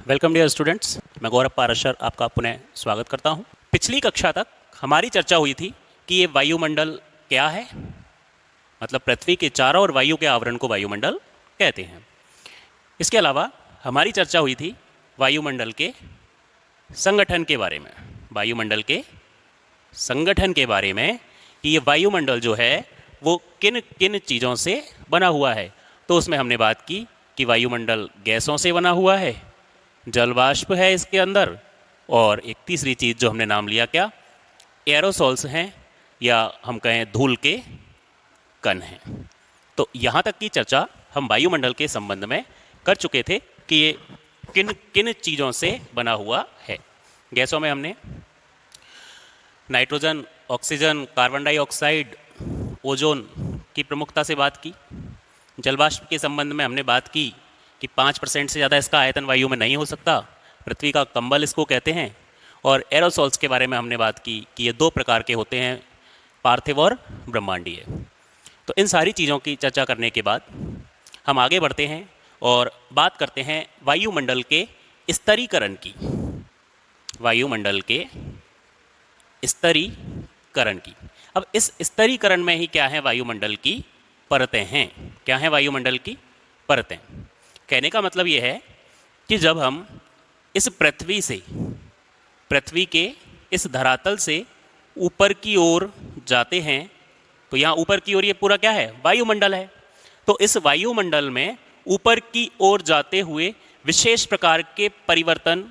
Welcome dear students, मैं गौरव पाराशर आपका पुनः स्वागत करता हूं। पिछली कक्षा तक हमारी चर्चा हुई थी कि ये वायुमंडल क्या है, मतलब पृथ्वी के चारों ओर वायु के आवरण को वायुमंडल कहते हैं। इसके अलावा हमारी चर्चा हुई थी वायुमंडल के संगठन के बारे में, वायुमंडल के संगठन के बारे में कि ये वायुमंडल जो है वो किन किन चीज़ों से बना हुआ है। तो उसमें हमने बात की कि वायुमंडल गैसों से बना हुआ है, जल वाष्प है इसके अंदर, और एक तीसरी चीज़ जो हमने नाम लिया क्या, एरोसोल्स हैं, या हम कहें धूल के कण हैं। तो यहाँ तक की चर्चा हम वायुमंडल के संबंध में कर चुके थे कि ये किन किन चीज़ों से बना हुआ है। गैसों में हमने nitrogen, oxygen, carbon dioxide, ozone की प्रमुखता से बात की। जलवाष्प के संबंध में हमने बात की कि 5% से ज़्यादा इसका आयतन वायु में नहीं हो सकता, पृथ्वी का कंबल इसको कहते हैं। और एरोसोल्स के बारे में हमने बात की कि ये दो प्रकार के होते हैं, पार्थिव और ब्रह्मांडीय। तो इन सारी चीज़ों की चर्चा करने के बाद हम आगे बढ़ते हैं और बात करते हैं वायुमंडल के स्तरीकरण की। वायुमंडल के स्तरीकरण की। अब इस स्तरीकरण में ही क्या है, वायुमंडल की परतें हैं। क्या है वायुमंडल की परतें? कहने का मतलब ये है कि जब हम इस पृथ्वी से, पृथ्वी के इस धरातल से ऊपर की ओर जाते हैं, तो यहाँ ऊपर की ओर ये पूरा क्या है, वायुमंडल है। तो इस वायुमंडल में ऊपर की ओर जाते हुए विशेष प्रकार के परिवर्तन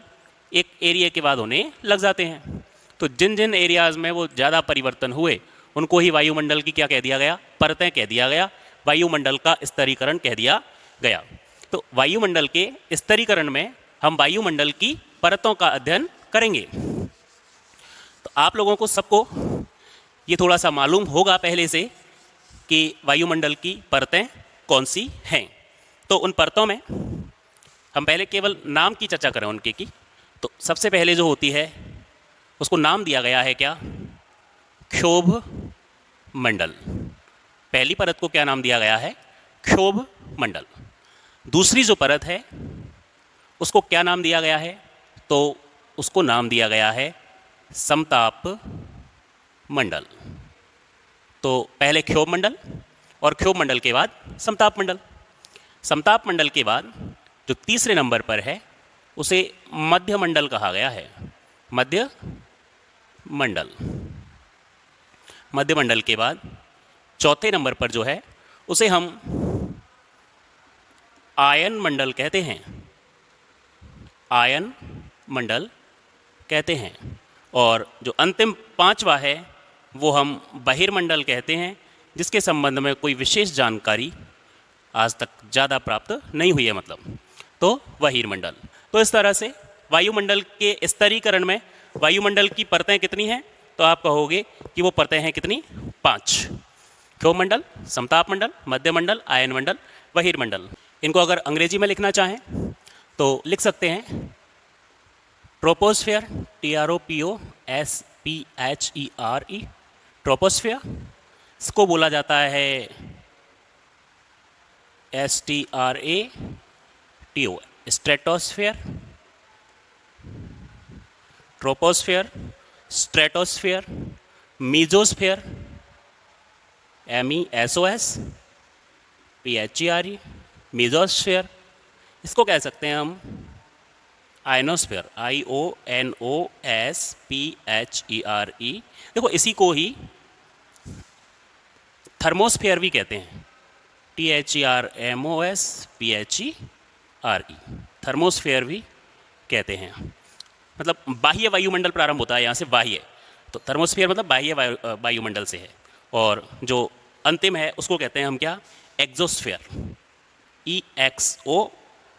एक एरिया के बाद होने लग जाते हैं। तो जिन जिन एरियाज़ में वो ज़्यादा परिवर्तन हुए उनको ही वायुमंडल की क्या कह दिया गया, परतें कह दिया गया, वायुमंडल का स्तरीकरण कह दिया गया। तो वायुमंडल के स्तरीकरण में हम वायुमंडल की परतों का अध्ययन करेंगे। तो आप लोगों को सबको ये थोड़ा सा मालूम होगा पहले से कि वायुमंडल की परतें कौन सी हैं। तो उन परतों में हम पहले केवल नाम की चर्चा करें उनके की। तो सबसे पहले जो होती है उसको नाम दिया गया है क्या, क्षोभ मंडल। पहली परत को क्या नाम दिया गया है, क्षोभ मंडल। दूसरी जो परत है उसको क्या नाम दिया गया है, तो उसको नाम दिया गया है समताप मंडल। तो पहले क्षोभ मंडल और क्षोभ मंडल के बाद समताप मंडल। समताप मंडल के बाद जो तीसरे नंबर पर है उसे मध्य मंडल कहा गया है। मध्य मंडल। मध्य मंडल के बाद चौथे नंबर पर जो है उसे हम आयन मंडल कहते हैं। आयन मंडल कहते हैं। और जो अंतिम पांचवा है वो हम बहिर्मंडल कहते हैं, जिसके संबंध में कोई विशेष जानकारी आज तक ज़्यादा प्राप्त नहीं हुई है, मतलब तो बहिर्मंडल। तो इस तरह से वायुमंडल के स्तरीकरण में वायुमंडल की परतें कितनी हैं, तो आप कहोगे कि वो परतें हैं कितनी, 5। क्षोभ मंडल, समताप मंडल, मध्य मंडल, आयन मंडल, बहिर्मंडल। इनको अगर अंग्रेजी में लिखना चाहें तो लिख सकते हैं ट्रोपोस्फेयर, TROPOSPHERE, ट्रोपोस्फेयर। इसको बोला जाता है STRATO, stratosphere. Troposphere, stratosphere, mesosphere, MESOSPHERE, mesosphere. इसको कह सकते हैं हम आयनोस्फेयर, IONOSPHERE। देखो इसी को ही थर्मोस्फेयर भी कहते हैं, THERMOSPHERE, थर्मोस्फेयर भी कहते हैं। मतलब बाह्य वायुमंडल प्रारंभ होता है यहाँ से, बाह्य। तो थर्मोस्फेयर मतलब बाह्य वायुमंडल से है। और जो अंतिम है उसको कहते हैं हम क्या, एक्सोस्फेयर,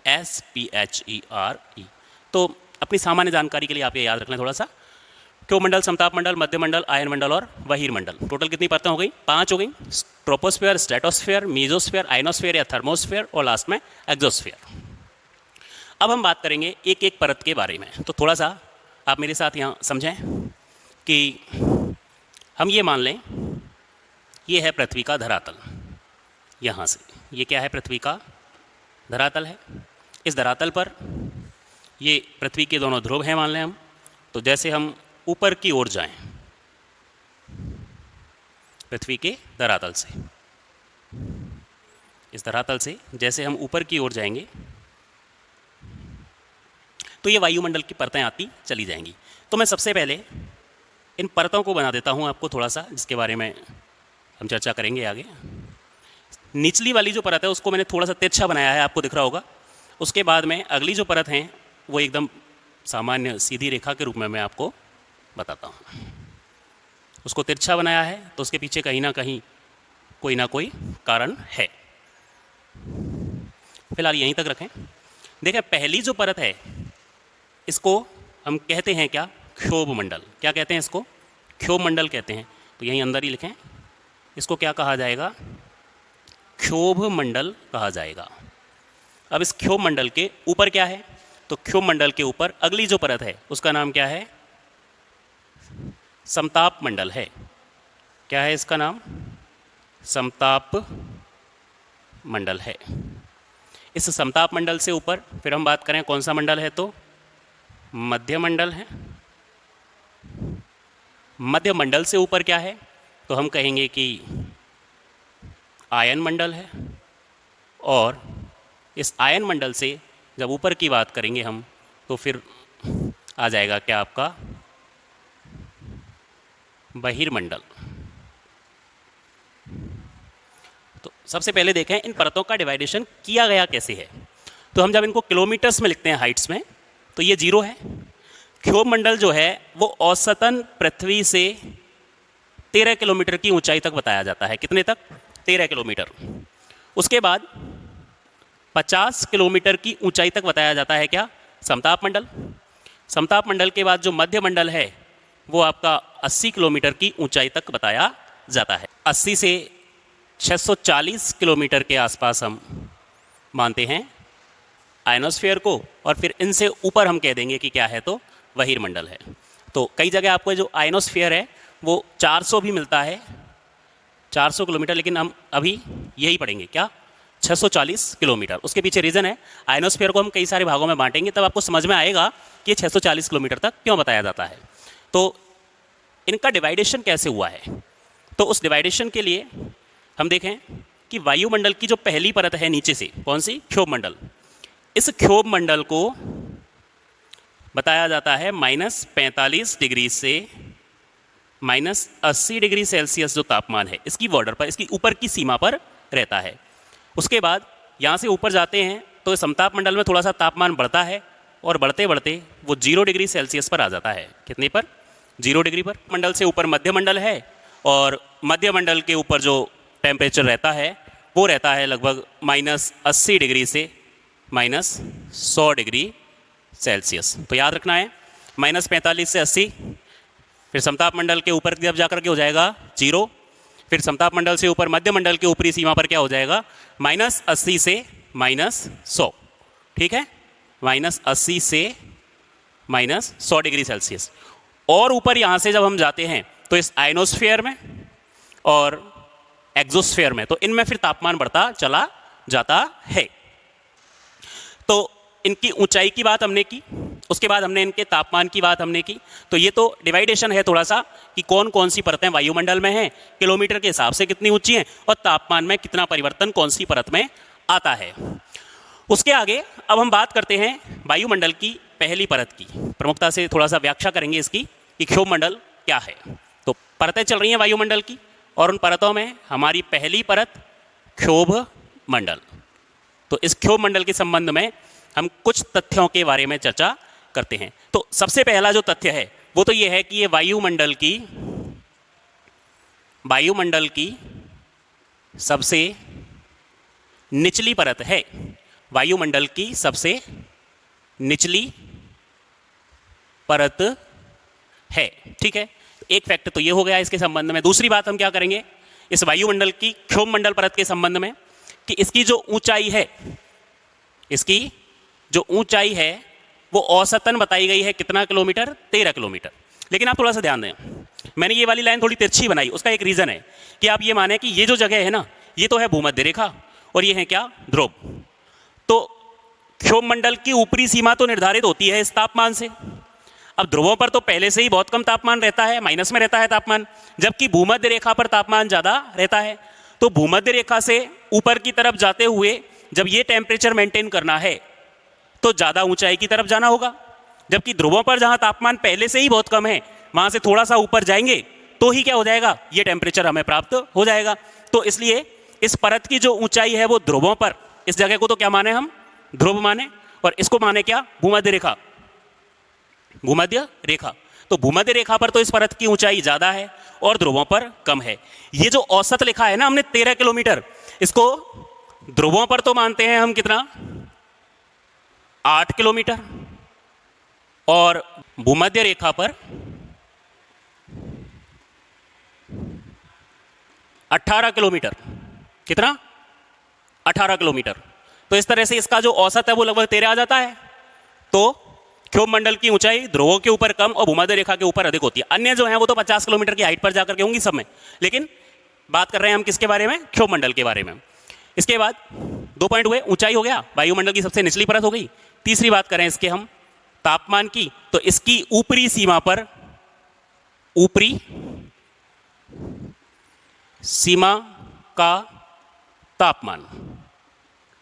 EXOSPHERE। तो अपनी सामान्य जानकारी के लिए आप ये याद रखना थोड़ा सा, क्षोभ मंडल, समताप मंडल, मध्य मंडल, आयन मंडल और बहिर्मंडल। टोटल कितनी परतें हो गई, 5 हो गई। ट्रोपोस्फेयर, स्ट्रेटोस्फेयर, मीजोस्फेयर, आयनोस्फेयर या थर्मोस्फेयर, और लास्ट में एक्सोस्फेयर। अब हम बात करेंगे एक एक परत के बारे में। तो थोड़ा सा आप मेरे साथ यहाँ समझें कि हम ये मान लें ये है पृथ्वी का धरातल। यहाँ से ये क्या है, पृथ्वी का धरातल है। इस धरातल पर ये पृथ्वी के दोनों ध्रुव हैं मान लें हम। तो जैसे हम ऊपर की ओर जाएं पृथ्वी के धरातल से, इस धरातल से जैसे हम ऊपर की ओर जाएंगे तो ये वायुमंडल की परतें आती चली जाएंगी। तो मैं सबसे पहले इन परतों को बना देता हूँ आपको थोड़ा सा, जिसके बारे में हम चर्चा करेंगे आगे। निचली वाली जो परत है उसको मैंने थोड़ा सा तिरछा बनाया है, आपको दिख रहा होगा। उसके बाद में अगली जो परत है वो एकदम सामान्य सीधी रेखा के रूप में मैं आपको बताता हूँ। उसको तिरछा बनाया है तो उसके पीछे कहीं ना कहीं कोई ना कोई कारण है। फिलहाल यहीं तक रखें। देखें, पहली जो परत है इसको हम कहते हैं क्या? क्षोभ मंडल। क्या कहते हैं इसको? क्षोभ मंडल कहते हैं। तो यहीं अंदर ही लिखें, इसको क्या कहा जाएगा? क्षोभ मंडल कहा जाएगा। अब इस क्षोभ मंडल के ऊपर क्या है? तो क्षोभ मंडल के ऊपर अगली जो परत है उसका नाम क्या है? समताप मंडल है। क्या है इसका नाम? समताप मंडल है। इस समताप मंडल से ऊपर फिर हम बात करें कौन सा मंडल है, तो मध्य मंडल है। मध्य मंडल से ऊपर क्या है? तो हम कहेंगे कि आयन मंडल है। और इस आयन मंडल से जब ऊपर की बात करेंगे हम तो फिर आ जाएगा क्या आपका? बहिर्मंडल। तो सबसे पहले देखें इन परतों का डिवाइडेशन किया गया कैसे है। तो हम जब इनको किलोमीटर्स में लिखते हैं हाइट्स में तो ये 0 है। क्षोभ मंडल जो है वो औसतन पृथ्वी से 13 किलोमीटर की ऊंचाई तक बताया जाता है। कितने तक? 13 किलोमीटर। उसके बाद 50 किलोमीटर की ऊंचाई तक बताया जाता है क्या? समताप मंडल। समताप मंडल के बाद जो मध्य मंडल है वो आपका 80 किलोमीटर की ऊंचाई तक बताया जाता है। 80 से 640 किलोमीटर के आसपास हम मानते हैं आयनोस्फीयर को, और फिर इनसे ऊपर हम कह देंगे कि क्या है, तो बहिर्मंडल है। तो कई जगह आपको जो आयनोस्फीयर है वो 400 भी मिलता है, 400 किलोमीटर, लेकिन हम अभी यही पढ़ेंगे क्या? 640 किलोमीटर। उसके पीछे रीज़न है, आयनोस्फीयर को हम कई सारे भागों में बांटेंगे तब आपको समझ में आएगा कि ये 640 किलोमीटर तक क्यों बताया जाता है। तो इनका डिवाइडेशन कैसे हुआ है? तो उस डिवाइडेशन के लिए हम देखें कि वायुमंडल की जो पहली परत है नीचे से, कौन सी? क्षोभ मंडल। इस क्षोभ मंडल को बताया जाता है -45 डिग्री से -80 डिग्री सेल्सियस जो तापमान है इसकी बॉर्डर पर, इसकी ऊपर की सीमा पर रहता है। उसके बाद यहाँ से ऊपर जाते हैं तो समताप मंडल में थोड़ा सा तापमान बढ़ता है और बढ़ते बढ़ते वो 0 डिग्री सेल्सियस पर आ जाता है। कितने पर? 0 डिग्री पर। मंडल से ऊपर मध्य मंडल है और मध्य मंडल के ऊपर जो टेम्परेचर रहता है वो रहता है लगभग -80 डिग्री से -100 डिग्री सेल्सियस। तो याद रखना है -45 से 80, फिर समताप मंडल के ऊपर जब जाकर के हो जाएगा 0, फिर समताप मंडल से ऊपर मध्य मंडल के ऊपरी सीमा पर क्या हो जाएगा? -80 से -100। ठीक है, -80 से -100 डिग्री सेल्सियस। और ऊपर यहाँ से जब हम जाते हैं तो इस आयनोस्फीयर में और एक्सोस्फीयर में, तो इनमें फिर तापमान बढ़ता चला जाता है। तो इनकी ऊंचाई की बात हमने की, उसके बाद हमने इनके तापमान की बात हमने की। तो ये तो डिवाइडेशन है थोड़ा सा कि कौन कौन सी परतें वायुमंडल में हैं, किलोमीटर के हिसाब से कितनी ऊंची हैं और तापमान में कितना परिवर्तन कौन सी परत में आता है। उसके आगे अब हम बात करते हैं वायुमंडल की पहली परत की। प्रमुखता से थोड़ा सा व्याख्या करेंगे इसकी कि क्षोभ मंडल क्या है। तो परतें चल रही हैं वायुमंडल की और उन परतों में हमारी पहली परत क्षोभ मंडल। तो इस क्षोभ मंडल के संबंध में हम कुछ तथ्यों के बारे में चर्चा करते हैं। तो सबसे पहला जो तथ्य है वो तो ये है कि ये वायुमंडल की सबसे निचली परत है। वायुमंडल की सबसे निचली परत है। ठीक है, एक फैक्ट तो ये हो गया इसके संबंध में। दूसरी बात हम क्या करेंगे इस वायुमंडल की क्षोभ मंडल परत के संबंध में कि इसकी जो ऊंचाई है, इसकी जो ऊंचाई है वो औसतन बताई गई है कितना किलोमीटर? 13 किलोमीटर। लेकिन आप थोड़ा सा ध्यान दें, मैंने ये वाली लाइन थोड़ी तिरछी बनाई, उसका एक रीज़न है कि आप ये माने कि ये जो जगह है ना, ये तो है भूमध्य रेखा और ये है क्या? ध्रुव। तो क्षोभ मंडल की ऊपरी सीमा तो निर्धारित होती है इस तापमान से। अब ध्रुवों पर तो पहले से ही बहुत कम तापमान रहता है, माइनस में रहता है तापमान, जबकि भूमध्य रेखा पर तापमान ज़्यादा रहता है। तो भूमध्य रेखा से ऊपर की तरफ जाते हुए जब ये टेम्परेचर मेंटेन करना है तो ज़्यादा ऊंचाई की तरफ जाना होगा, जबकि ध्रुवों पर जहाँ तापमान पहले से ही बहुत कम है वहाँ से थोड़ा सा ऊपर जाएंगे तो ही क्या हो जाएगा, ये टेम्परेचर हमें प्राप्त हो जाएगा। तो इसलिए इस परत की जो ऊंचाई है वो ध्रुवों पर, इस जगह को तो क्या माने हम, ध्रुव माने, और इसको माने क्या, भूमध्य रेखा, भूमध्य रेखा। तो भूमध्य रेखा पर तो इस परत की ऊंचाई ज़्यादा है और ध्रुवों पर कम है। ये जो औसत लिखा है ना हमने 13 किलोमीटर, इसको ध्रुवों पर तो मानते हैं हम कितना, 8 किलोमीटर, और भूमध्य रेखा पर 18 किलोमीटर। कितना, 18 किलोमीटर। तो इस तरह से इसका जो औसत है वो लगभग 13 आ जाता है। तो क्षोभ मंडल की ऊंचाई ध्रुवों के ऊपर कम और भूमध्य रेखा के ऊपर अधिक होती है। अन्य जो हैं वो तो 50 किलोमीटर की हाइट पर जाकर के होंगी सब में, लेकिन बात कर रहे हैं हम किसके बारे में, क्षोभ मंडल के बारे में। इसके बाद 2 पॉइंट हुए, ऊंचाई हो गया, वायुमंडल की सबसे निचली परत हो गई। तीसरी बात करें इसके हम तापमान की, तो इसकी ऊपरी सीमा पर, ऊपरी सीमा का तापमान,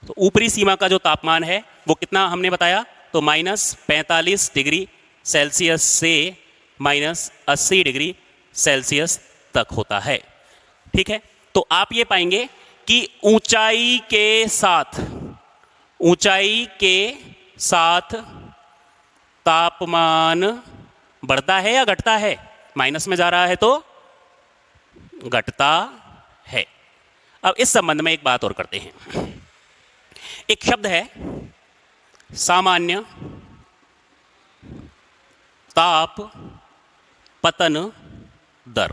तो ऊपरी सीमा का जो तापमान है वो कितना हमने बताया, तो -45 डिग्री सेल्सियस से -80 डिग्री सेल्सियस तक होता है। ठीक है, तो आप ये पाएंगे कि ऊंचाई के साथ तापमान बढ़ता है या घटता है, माइनस में जा रहा है तो घटता है। अब इस संबंध में एक बात और करते हैं। एक शब्द है सामान्य ताप पतन दर।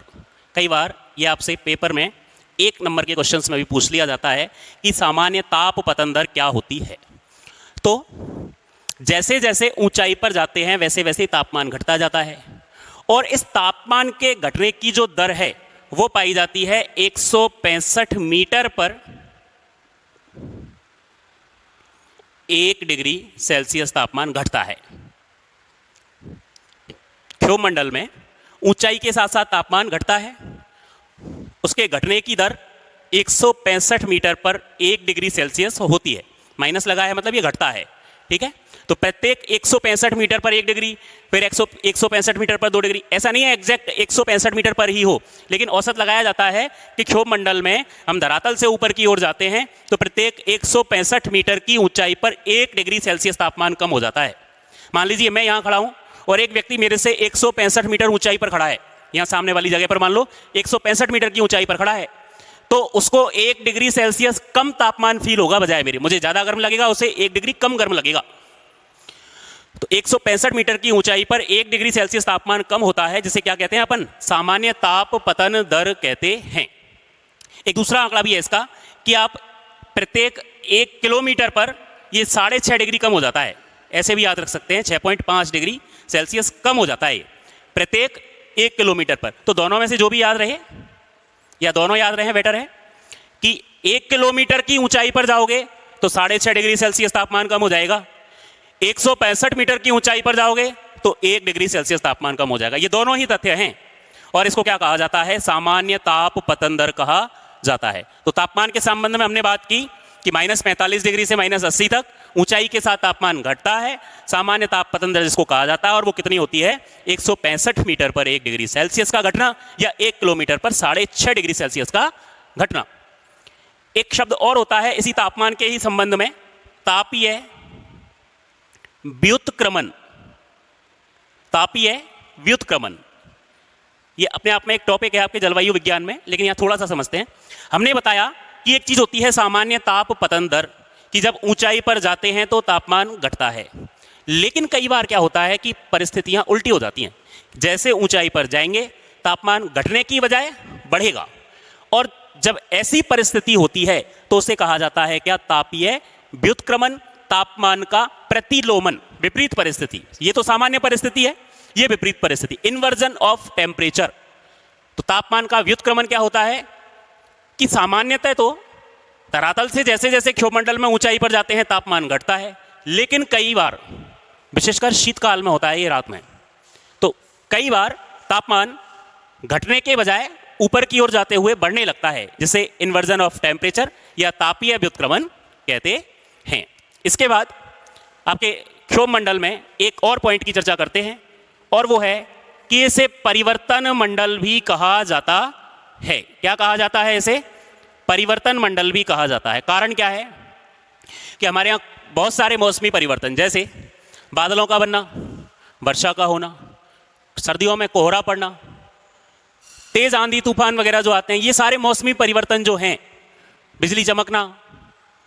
कई बार ये आपसे पेपर में 1 नंबर के क्वेश्चंस में भी पूछ लिया जाता है कि सामान्य ताप पतन दर क्या होती है। तो जैसे जैसे ऊंचाई पर जाते हैं वैसे वैसे तापमान घटता जाता है, और इस तापमान के घटने की जो दर है वो पाई जाती है 165 मीटर पर 1 डिग्री सेल्सियस तापमान घटता है। क्षोभ मंडल में ऊंचाई के साथ साथ तापमान घटता है, उसके घटने की दर 165 मीटर पर 1 डिग्री सेल्सियस होती है। माइनस लगा है मतलब ये घटता है। ठीक है, तो प्रत्येक 165 मीटर पर 1 डिग्री, फिर 165 मीटर पर 2 डिग्री, ऐसा नहीं है एग्जैक्ट 165 मीटर पर ही हो, लेकिन औसत लगाया जाता है कि क्षोभ मंडल में हम धरातल से ऊपर की ओर जाते हैं तो प्रत्येक 165 मीटर की ऊंचाई पर 1 डिग्री सेल्सियस तापमान कम हो जाता है। मान लीजिए मैं यहाँ खड़ा हूँ और एक व्यक्ति मेरे से 165 मीटर ऊंचाई पर खड़ा है, यहाँ सामने वाली जगह पर मान लो 165 मीटर की ऊंचाई पर खड़ा है, तो उसको 1 डिग्री सेल्सियस कम तापमान फील होगा बजाय मेरे, मुझे ज़्यादा गर्म लगेगा, उसे 1 डिग्री कम गर्म लगेगा। तो 165 मीटर की ऊंचाई पर 1 डिग्री सेल्सियस तापमान कम होता है, जिसे क्या कहते हैं अपन, सामान्य ताप पतन दर कहते हैं। एक दूसरा आंकड़ा भी है इसका कि आप प्रत्येक 1 किलोमीटर पर ये 6.5 डिग्री कम हो जाता है, ऐसे भी याद रख सकते हैं, 6.5 डिग्री सेल्सियस कम हो जाता है प्रत्येक 1 किलोमीटर पर। तो दोनों में से जो भी याद रहे या दोनों याद रहे बेटर है कि 1 किलोमीटर की ऊंचाई पर जाओगे तो 6.5 डिग्री सेल्सियस तापमान कम हो जाएगा, 165 मीटर की ऊंचाई पर जाओगे तो 1 डिग्री सेल्सियस तापमान कम हो जाएगा। ये दोनों ही तथ्य हैं और इसको क्या कहा जाता है, सामान्य ताप पतन दर कहा जाता है। तो तापमान के संबंध में हमने बात की कि -45 डिग्री से -80 तक ऊंचाई के साथ तापमान घटता है, सामान्य ताप पतन दर जिसको कहा जाता है, और वो कितनी होती है, 165 मीटर पर 1 डिग्री सेल्सियस का घटना या 1 किलोमीटर पर 6.5 डिग्री सेल्सियस का घटना। एक शब्द और होता है इसी तापमान के ही संबंध में, तापीय व्युत्क्रमण। तापीय व्युत्क्रमण ये अपने आप में एक टॉपिक है आपके जलवायु विज्ञान में, लेकिन यहाँ थोड़ा सा समझते हैं। हमने बताया कि एक चीज होती है सामान्य ताप पतन दर, कि जब ऊंचाई पर जाते हैं तो तापमान घटता है, लेकिन कई बार क्या होता है कि परिस्थितियां उल्टी हो जाती हैं, जैसे ऊंचाई पर जाएंगे तापमान घटने की बजाय बढ़ेगा, और जब ऐसी परिस्थिति होती है तो उसे कहा जाता है क्या, तापीय व्युत्क्रमण, तापमान का प्रतिलोमन, विपरीत परिस्थिति। ये तो सामान्य परिस्थिति है, ये विपरीत परिस्थिति, इन्वर्जन ऑफ टेम्परेचर। तो तापमान का व्युत्क्रमण क्या होता है कि सामान्यतः तो धरातल से जैसे जैसे क्षोभमंडल में ऊंचाई पर जाते हैं तापमान घटता है, लेकिन कई बार, विशेषकर शीतकाल में होता है ये रात में, तो कई बार तापमान घटने के बजाय ऊपर की ओर जाते हुए बढ़ने लगता है, जिसे इन्वर्जन ऑफ टेम्परेचर या तापीय व्युत्क्रमण कहते हैं। इसके बाद आपके क्षोभ मंडल में एक और पॉइंट की चर्चा करते हैं, और वो है कि इसे परिवर्तन मंडल भी कहा जाता है। क्या कहा जाता है? इसे परिवर्तन मंडल भी कहा जाता है। कारण क्या है कि हमारे यहाँ बहुत सारे मौसमी परिवर्तन, जैसे बादलों का बनना, वर्षा का होना, सर्दियों में कोहरा पड़ना, तेज आंधी तूफान वगैरह जो आते हैं, ये सारे मौसमी परिवर्तन जो हैं, बिजली चमकना,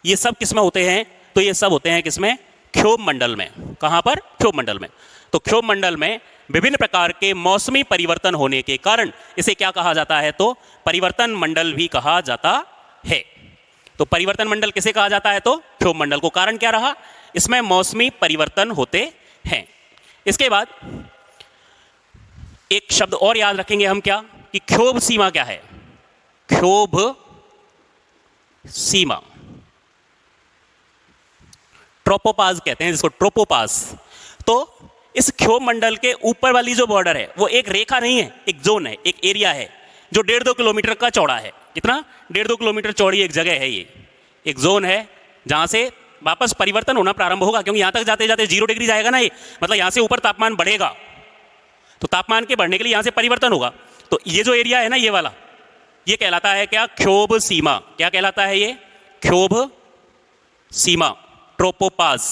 ये सब किस में होते हैं? तो ये सब होते हैं किसमें? क्षोभ मंडल में। कहाँ पर? क्षोभ मंडल में। तो क्षोभ मंडल में विभिन्न प्रकार के मौसमी परिवर्तन होने के कारण इसे क्या कहा जाता है? तो परिवर्तन मंडल भी कहा जाता है। तो परिवर्तन मंडल किसे कहा जाता है? तो क्षोभ मंडल को। कारण क्या रहा? इसमें मौसमी परिवर्तन होते हैं। इसके बाद एक शब्द और याद रखेंगे हम, क्या कि क्षोभ सीमा क्या है? क्षोभ सीमा, ट्रोपोपाज कहते हैं जिसको, ट्रोपोपाज। तो इस क्षोभ मंडल के ऊपर वाली जो बॉर्डर है वो एक रेखा नहीं है, एक जोन है, एक एरिया है जो 1.5-2 किलोमीटर का चौड़ा है। कितना? 1.5-2 किलोमीटर चौड़ी एक जगह है, ये एक जोन है जहां से वापस परिवर्तन होना प्रारंभ होगा, क्योंकि यहां तक जाते जाते 0 डिग्री जाएगा ना, ये मतलब यहां से ऊपर तापमान बढ़ेगा, तो तापमान के बढ़ने के लिए यहां से परिवर्तन होगा। तो ये जो एरिया है ना, ये वाला, ये कहलाता है क्या? क्षोभ सीमा। क्या कहलाता है ये? क्षोभ सीमा, ट्रोपोपाज।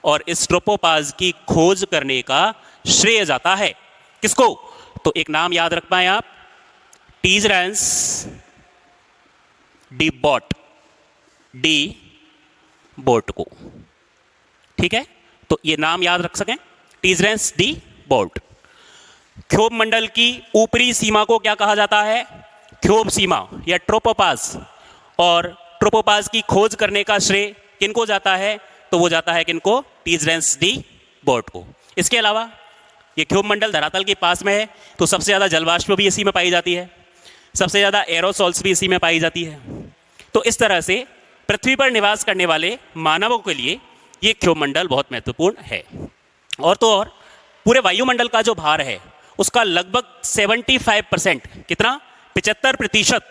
और इस ट्रोपोपाज की खोज करने का श्रेय जाता है किसको? तो एक नाम याद रख पाए आप, टीजरेंस डी बोट, डी बोट को। ठीक है, तो ये नाम याद रख सकें, टीजरेंस डी बोट। क्षोभ मंडल की ऊपरी सीमा को क्या कहा जाता है? क्षोभ सीमा या ट्रोपोपाज। और ट्रोपोपाज की खोज करने का श्रेय किनको जाता है? तो वो जाता है किनको? टीजरेंस डी बोट को। इसके अलावा ये क्षोभ मंडल धरातल के पास में है, तो सबसे ज़्यादा जलवाष्प भी इसी में पाई जाती है, सबसे ज़्यादा एरोसॉल्स भी इसी में पाई जाती है। तो इस तरह से पृथ्वी पर निवास करने वाले मानवों के लिए ये क्षोभ मंडल बहुत महत्वपूर्ण है। और तो और पूरे वायुमंडल का जो भार है उसका लगभग 75%, कितना? 75%।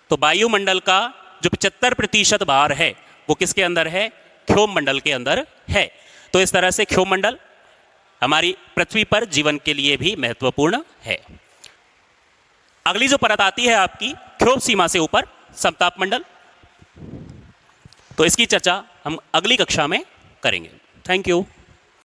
तो वायुमंडल का जो 75% भार है वो किसके अंदर है? क्षोभ मंडल के अंदर है। तो इस तरह से क्षोभ मंडल हमारी पृथ्वी पर जीवन के लिए भी महत्वपूर्ण है। अगली जो परत आती है आपकी क्षोभ सीमा से ऊपर, समताप मंडल, तो इसकी चर्चा हम अगली कक्षा में करेंगे। Thank you.